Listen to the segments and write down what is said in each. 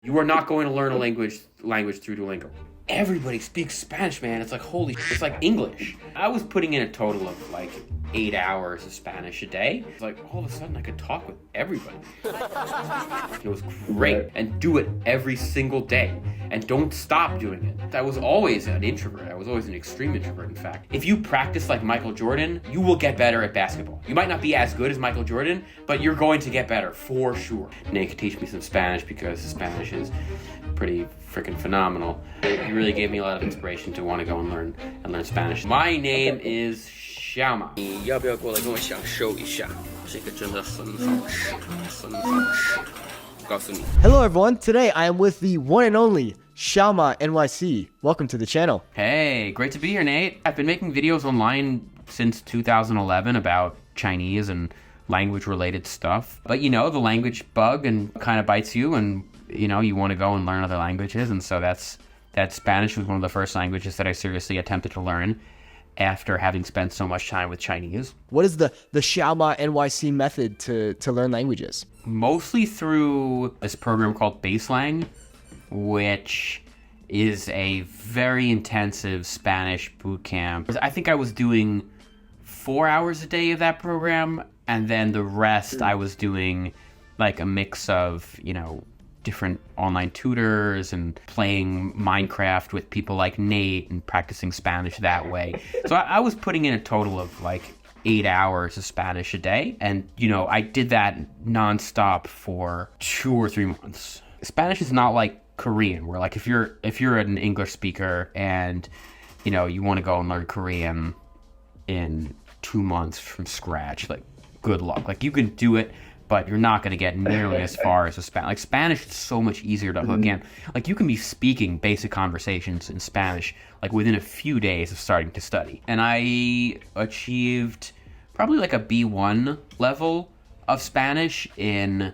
You are not going to learn a language through Duolingo. Everybody speaks Spanish, man. It's like, holy shit. It's like English. I was putting in a total of like 8 hours of Spanish a day. It's like all of a sudden I could talk with everybody. It was great. And do it every single day. And don't stop doing it. I was always an introvert. I was always an extreme introvert, in fact. If you practice like Michael Jordan, you will get better at basketball. You might not be as good as Michael Jordan, but you're going to get better for sure. Nate could teach me some Spanish because Spanish is pretty freaking phenomenal. He really gave me a lot of inspiration to want to go and learn Spanish. My name is XiaoMa. 你要不要过来跟我享受一下？这个真的很好吃，很好吃。我告诉你。 Hello everyone, today I am with the one and only XiaoMaNYC. Welcome to the channel. Hey, great to be here, Nate. I've been making videos online since 2011 about Chinese and language-related stuff. But you know, the language bug and kind of bites you, and you know, you want to go and learn other languages, and so that Spanish was one of the first languages that I seriously attempted to learn after having spent so much time with Chinese. What is the XiaoMaNYC method to learn languages? Mostly through this program called Baselang, which is a very intensive Spanish boot camp. I think I was doing 4 hours a day of that program, and then the rest I was doing like a mix of, you know, different online tutors and playing Minecraft with people like Nate and practicing Spanish that way. So I was putting in a total of like 8 hours of Spanish a day. And, you know, I did that nonstop for 2 or 3 months. Spanish is not like Korean, where like if you're an English speaker and, you know, you want to go and learn Korean in 2 months from scratch, like good luck. Like you can do it, but you're not going to get nearly as far as Spanish. Like Spanish is so much easier to hook in. Like you can be speaking basic conversations in Spanish like within a few days of starting to study. And I achieved probably like a B1 level of Spanish in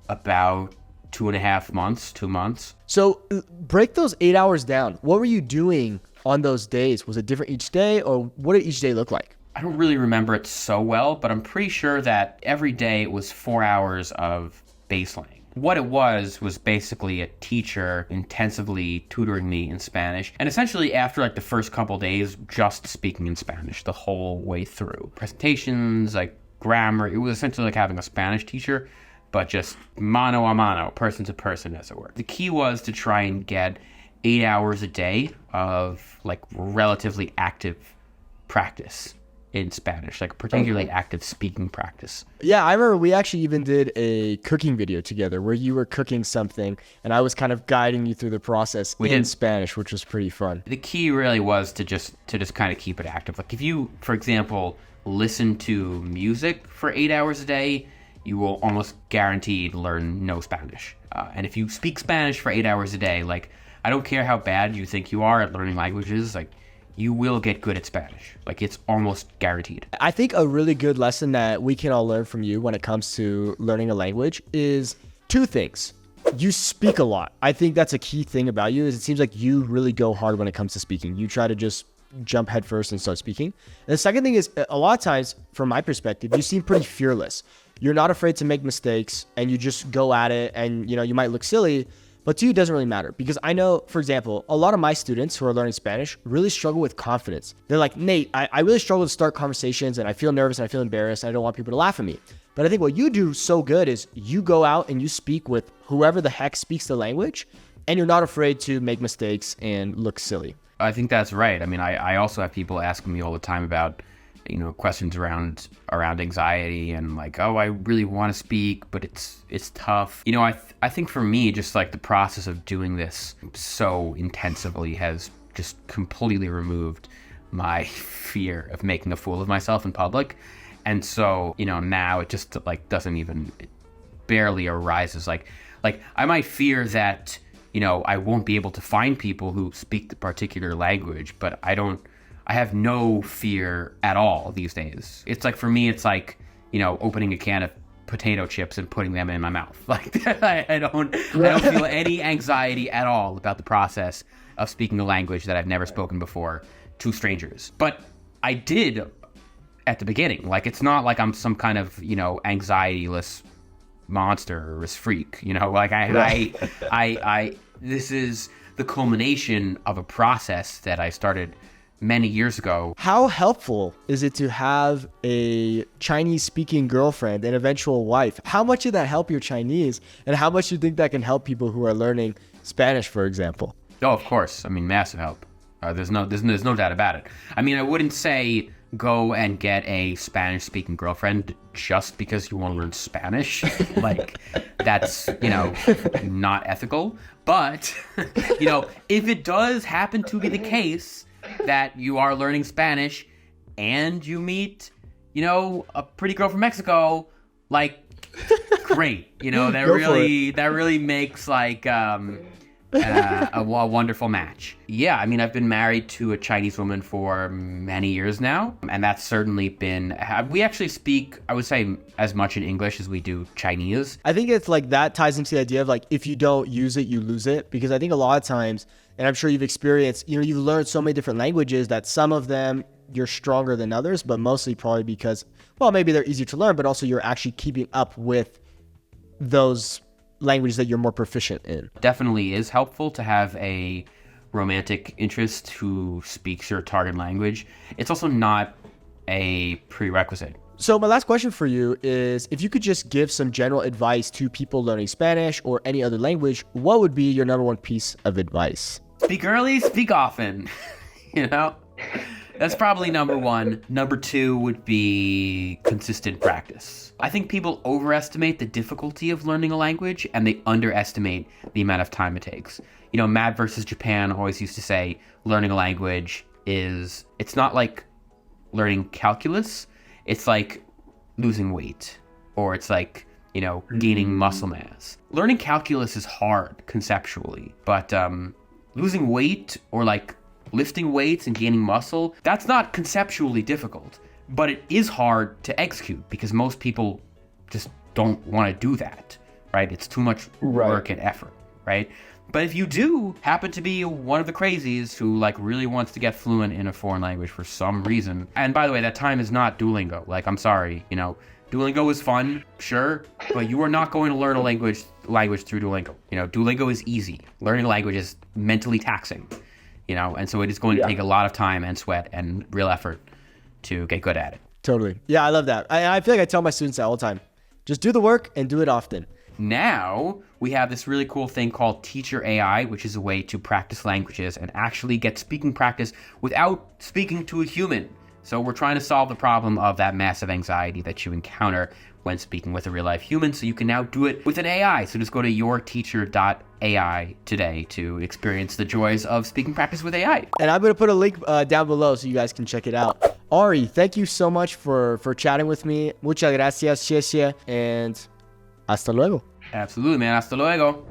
about 2.5 months, 2 months. So break those 8 hours down. What were you doing on those days? Was it different each day, or what did each day look like? I don't really remember it so well, but I'm pretty sure that every day it was 4 hours of baseline. What it was basically a teacher intensively tutoring me in Spanish, and essentially after like the first couple days, just speaking in Spanish the whole way through. Presentations, like grammar, it was essentially like having a Spanish teacher, but just mano a mano, person to person, as it were. The key was to try and get 8 hours a day of like relatively active practice in Spanish, like particularly active speaking practice. Yeah, I remember we actually even did a cooking video together where you were cooking something and I was kind of guiding you through the process in Spanish, which was pretty fun. The key really was to just kind of keep it active. Like if you, for example, listen to music for 8 hours a day, you will almost guaranteed learn no Spanish. And if you speak Spanish for 8 hours a day, like I don't care how bad you think you are at learning languages, like you will get good at Spanish. Like it's almost guaranteed. I think a really good lesson that we can all learn from you when it comes to learning a language is 2 things. You speak a lot. I think that's a key thing about you, is it seems like you really go hard when it comes to speaking. You try to just jump headfirst and start speaking. And the second thing is, a lot of times, from my perspective, you seem pretty fearless. You're not afraid to make mistakes and you just go at it, and you know, you might look silly, but to you, it doesn't really matter. Because I know, for example, a lot of my students who are learning Spanish really struggle with confidence. They're like, Nate, I really struggle to start conversations and I feel nervous and I feel embarrassed and I don't want people to laugh at me. But I think what you do so good is you go out and you speak with whoever the heck speaks the language, and you're not afraid to make mistakes and look silly. I think that's right. I mean, I also have people asking me all the time about, you know, questions around anxiety and like, oh, I really want to speak, but it's tough. You know, I think for me, just like the process of doing this so intensively has just completely removed my fear of making a fool of myself in public. And so, you know, now it just like doesn't even, it barely arises. Like I might fear that, you know, I won't be able to find people who speak the particular language, but I have no fear at all these days. It's like, for me, it's like, you know, opening a can of potato chips and putting them in my mouth. Like I don't feel any anxiety at all about the process of speaking a language that I've never spoken before to strangers. But I did at the beginning. Like, it's not like I'm some kind of, you know, anxiety-less monster or this freak. You know, like this is the culmination of a process that I started many years ago. How helpful is it to have a Chinese speaking girlfriend and eventual wife? How much did that help your Chinese? And how much do you think that can help people who are learning Spanish, for example? Oh, of course. I mean, massive help. There's no doubt about it. I mean, I wouldn't say go and get a Spanish-speaking girlfriend just because you want to learn Spanish. Like, that's, not ethical. But, if it does happen to be the case that you are learning Spanish and you meet, a pretty girl from Mexico, like, great. That really makes, like, a wonderful match. Yeah, I mean, I've been married to a Chinese woman for many years now, and that's certainly been, we actually speak, I would say, as much in English as we do Chinese. I think it's like that ties into the idea of like, if you don't use it, you lose it. Because I think a lot of times, and I'm sure you've experienced, you've learned so many different languages that some of them you're stronger than others, but mostly probably because, well, maybe they're easier to learn, but also you're actually keeping up with those languages that you're more proficient in. Definitely is helpful to have a romantic interest who speaks your target language. It's also not a prerequisite. So my last question for you is, if you could just give some general advice to people learning Spanish or any other language, what would be your number one piece of advice? Speak early, speak often. That's probably number one. Number two would be consistent practice. I think people overestimate the difficulty of learning a language and they underestimate the amount of time it takes. Mad versus Japan always used to say learning a language it's not like learning calculus. It's like losing weight, or it's like, gaining muscle mass. Learning calculus is hard conceptually, but losing weight or like lifting weights and gaining muscle, that's not conceptually difficult, but it is hard to execute because most people just don't want to do that, right? It's too much work and effort, right? But if you do happen to be one of the crazies who like really wants to get fluent in a foreign language for some reason, and by the way, that time is not Duolingo. Like, I'm sorry, Duolingo is fun, sure, but you are not going to learn a language through Duolingo. Duolingo is easy. Learning a language is mentally taxing. And so it is going to take a lot of time and sweat and real effort to get good at it. Totally. Yeah, I love that. I feel like I tell my students that all the time. Just do the work and do it often. Now, we have this really cool thing called Teacher AI, which is a way to practice languages and actually get speaking practice without speaking to a human. So we're trying to solve the problem of that massive anxiety that you encounter when speaking with a real-life human, so you can now do it with an AI. So just go to yourteacher.ai today to experience the joys of speaking practice with AI. And I'm going to put a link down below so you guys can check it out. Ari, thank you so much for chatting with me. Muchas gracias, 谢谢, and hasta luego. Absolutely, man. Hasta luego.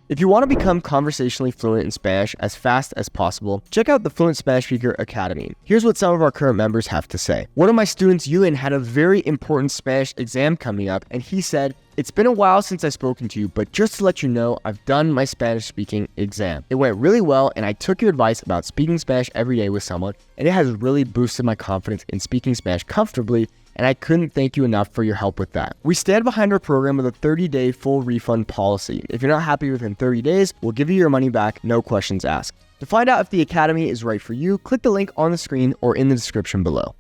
If you want to become conversationally fluent in Spanish as fast as possible, check out the Fluent Spanish Speaker Academy. Here's what some of our current members have to say. One of my students, Ewan, had a very important Spanish exam coming up, and he said, "It's been a while since I've spoken to you, but just to let you know, I've done my Spanish speaking exam. It went really well, and I took your advice about speaking Spanish every day with someone, and it has really boosted my confidence in speaking Spanish comfortably, and I couldn't thank you enough for your help with that." We stand behind our program with a 30-day full refund policy. If you're not happy within 30 days, we'll give you your money back, no questions asked. To find out if the Academy is right for you, click the link on the screen or in the description below.